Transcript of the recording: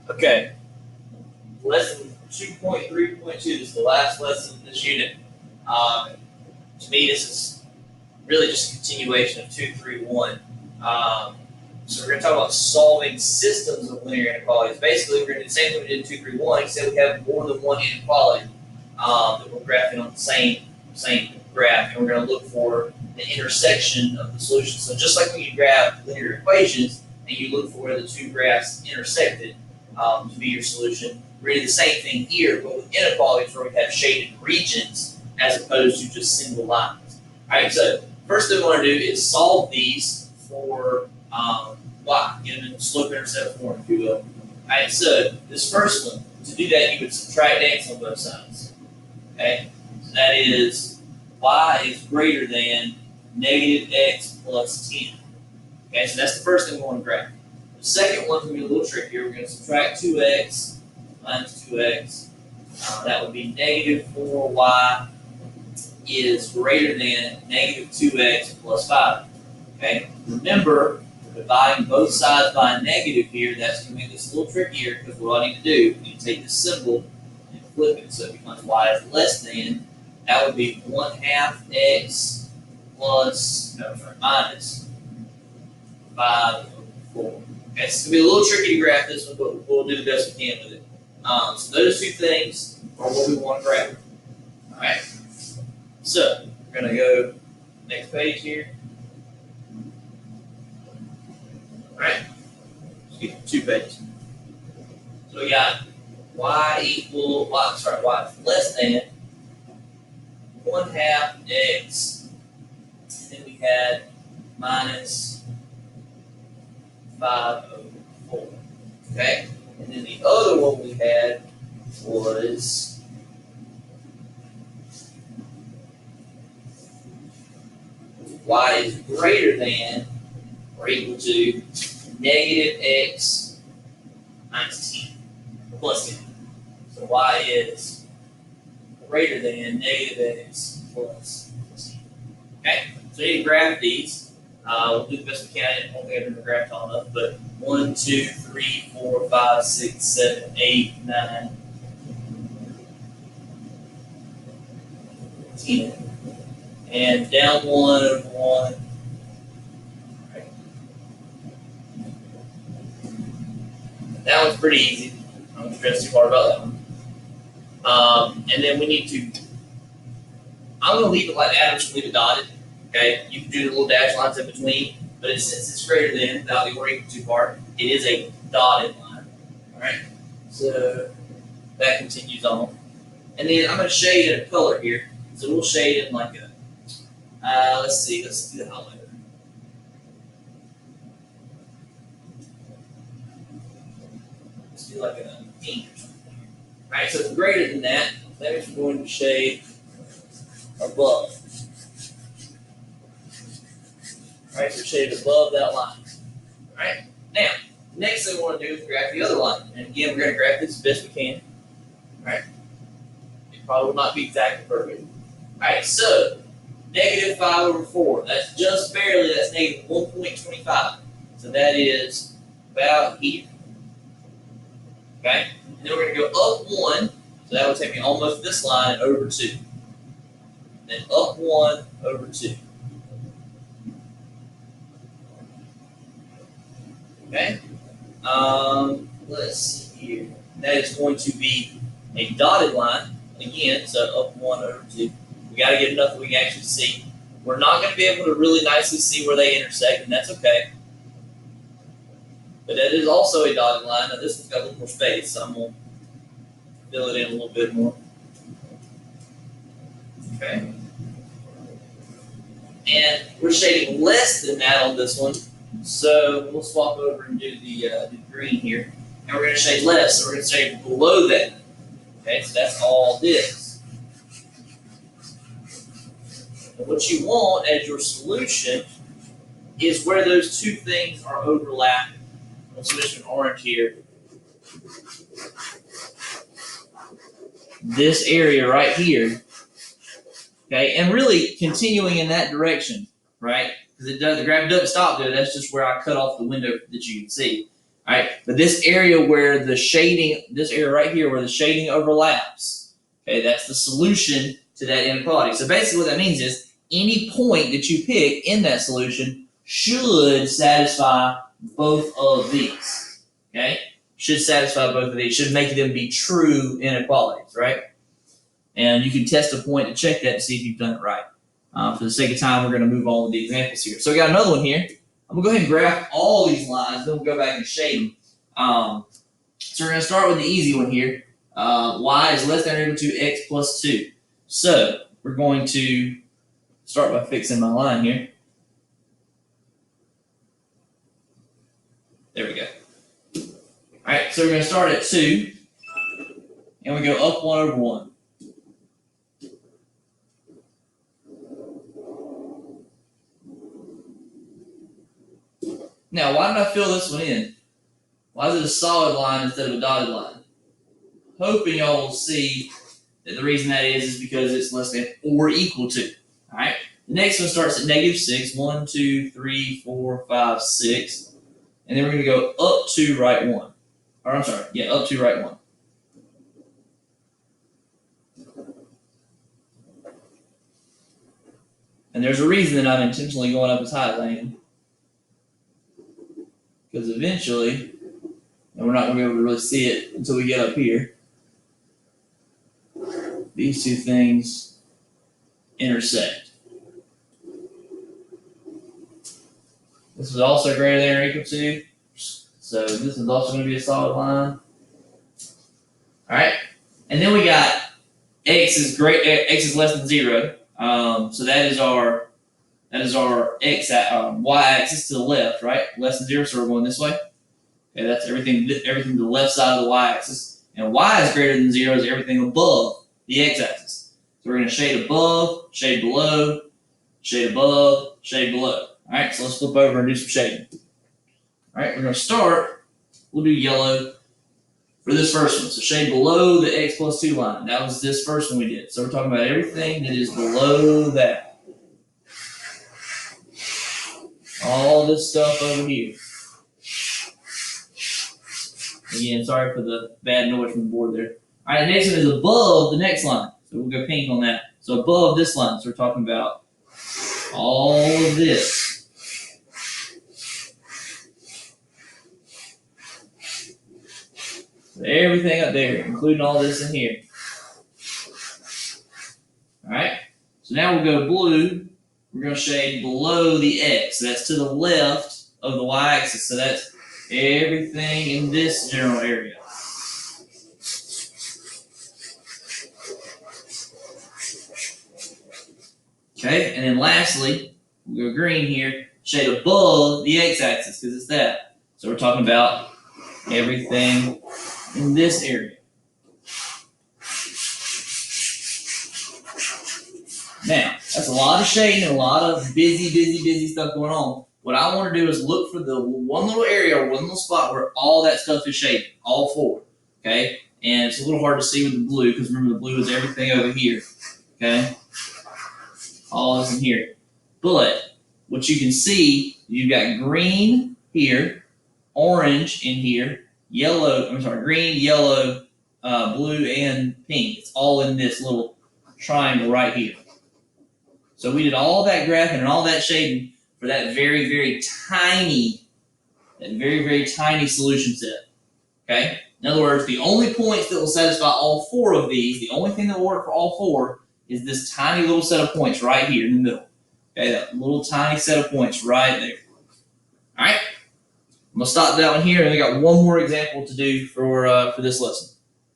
Okay, lesson 2.3.2 is the last lesson in this unit. To me, this is really just a continuation of 2.3.1. So we're going to talk about solving systems of linear inequalities. Basically, we're going to do the same thing we did in 2.3.1, except we have more than one inequality that we're graphing on the same graph, and we're going to look for the intersection of the solutions. So just like when you graph linear equations and you look for where the two graphs intersected to be your solution, we're going to do the same thing here, but with inequalities where we have shaded regions as opposed to just single lines. All right, so first thing we want to do is solve these for y, get them in slope-intercept form, if you will. All right, so this first one, to do that, you would subtract x on both sides. Okay, so that is y is greater than negative x plus 10. Okay, so that's the first thing we want to graph. The second one's going to be a little trickier. We're going to subtract 2x minus 2x. That would be negative 4y is greater than negative 2x plus 5. Okay, remember, we're dividing both sides by a negative here. That's going to make this a little trickier because what I need to do, I need to take this symbol and flip it so it becomes y is less than. That would be 1/2 x plus, minus 5/4. Okay, it's going to be a little tricky to graph this one, but we'll do the best we can with it. So those two things are what we want to graph. All right. So we're going to go next page here. All right. Let's get 2 pages. So we got y is less than 1/2 x, and then we had minus 5/4. Okay, and then the other one we had was y is greater than or equal to negative x minus 10 plus 10. So y is greater than negative x plus 10. Okay, so you need to graph these. We'll do the best we can. I won't be able to graph all of them, but 1, 2, 3, 4, 5, 6, 7, 8, 9, 10. And down 1 over 1. Right. That one's pretty easy. I don't stress too hard about that one. And then we need to, I'm going to leave it like that. I'm just going to leave it dotted. Okay, you can do the little dash lines in between, but since it's greater than, without the or equal to part, it is a dotted line. All right, so that continues on. And then I'm going to shade in a color here. So we'll shade in like a, let's do the highlighter. Let's do like a pink or something. All right, so it's greater than that. That means we're going to shade above. All right, so shaded above that line. All right, now, next thing we want to do is graph the other line. And again, we're going to graph this as best we can. All right, it probably will not be exactly perfect. All right, so negative 5/4. That's just barely, that's negative 1.25. So that is about here. Okay, and then we're going to go up 1. So that would take me almost this line over 2. Then up 1 over 2. Okay, let's see here. That is going to be a dotted line again, so up 1 over 2. We got to get enough that we can actually see. We're not going to be able to really nicely see where they intersect, and that's okay. But that is also a dotted line. Now this one's got a little more space, so I'm going to fill it in a little bit more. Okay. And we're shading less than that on this one. So we'll swap over and do the green here. And we're going to shade less, so we're going to shade below that. Okay, so that's all this. And what you want as your solution is where those two things are overlapping. Let's switch to orange here. This area right here. Okay, and really continuing in that direction, right? Because the graph doesn't stop there. That's just where I cut off the window that you can see. All right, but this area where the shading, this area right here where the shading overlaps, okay, that's the solution to that inequality. So basically what that means is any point that you pick in that solution should satisfy both of these, okay? Should satisfy both of these, should make them be true inequalities, right? And you can test a point to check that to see if you've done it right. For the sake of time, we're going to move on with the examples here. So we got another one here. I'm going to go ahead and graph all these lines, then we'll go back and shade them. So we're going to start with the easy one here. Y is less than or equal to x plus 2. So we're going to start by fixing my line here. There we go. All right, so we're going to start at 2, and we go up 1 over 1. Now, why did I fill this one in? Why is it a solid line instead of a dotted line? Hoping y'all will see that the reason that is because it's less than or equal to. All right. The next one starts at -6. 1, 2, 3, 4, 5, 6. And then we're going to go up 2, right 1. Or I'm sorry. Yeah, up 2, right 1. And there's a reason that I'm intentionally going up as high as I am. Because eventually, and we're not going to be able to really see it until we get up here, these two things intersect. This is also greater than or equal to, so this is also going to be a solid line. All right, and then we got x is less than 0. So that is our x y-axis to the left, right? Less than 0, so we're going this way. Okay, that's everything to the left side of the y-axis. And y is greater than 0 is everything above the x-axis. So we're going to shade above, shade below, shade above, shade below. All right, so let's flip over and do some shading. All right, we're going to start. We'll do yellow for this first one. So shade below the x plus 2 line. That was this first one we did. So we're talking about everything that is below that. All this stuff over here. Again, sorry for the bad noise from the board there. All right, the next one is above the next line. So we'll go pink on that. So above this line. So we're talking about all of this. So everything up there, including all this in here. All right. So now we'll go blue. We're going to shade below the x. That's to the left of the y-axis. So that's everything in this general area. Okay, and then lastly, we'll go green here, shade above the x-axis because it's that. So we're talking about everything in this area. Now, that's a lot of shading and a lot of busy stuff going on. What I want to do is look for the one little area or one little spot where all that stuff is shaded, all four, okay? And it's a little hard to see with the blue because remember the blue is everything over here, okay? All this in here. But what you can see, you've got green here, orange in here, green, yellow, blue, and pink. It's all in this little triangle right here. So we did all that graphing and all that shading for that very tiny solution set. Okay? In other words, the only points that will satisfy all four of these, the only thing that will work for all four is this tiny little set of points right here in the middle. Okay, that little tiny set of points right there. All right? I'm going to stop that one here, and we got one more example to do for this lesson.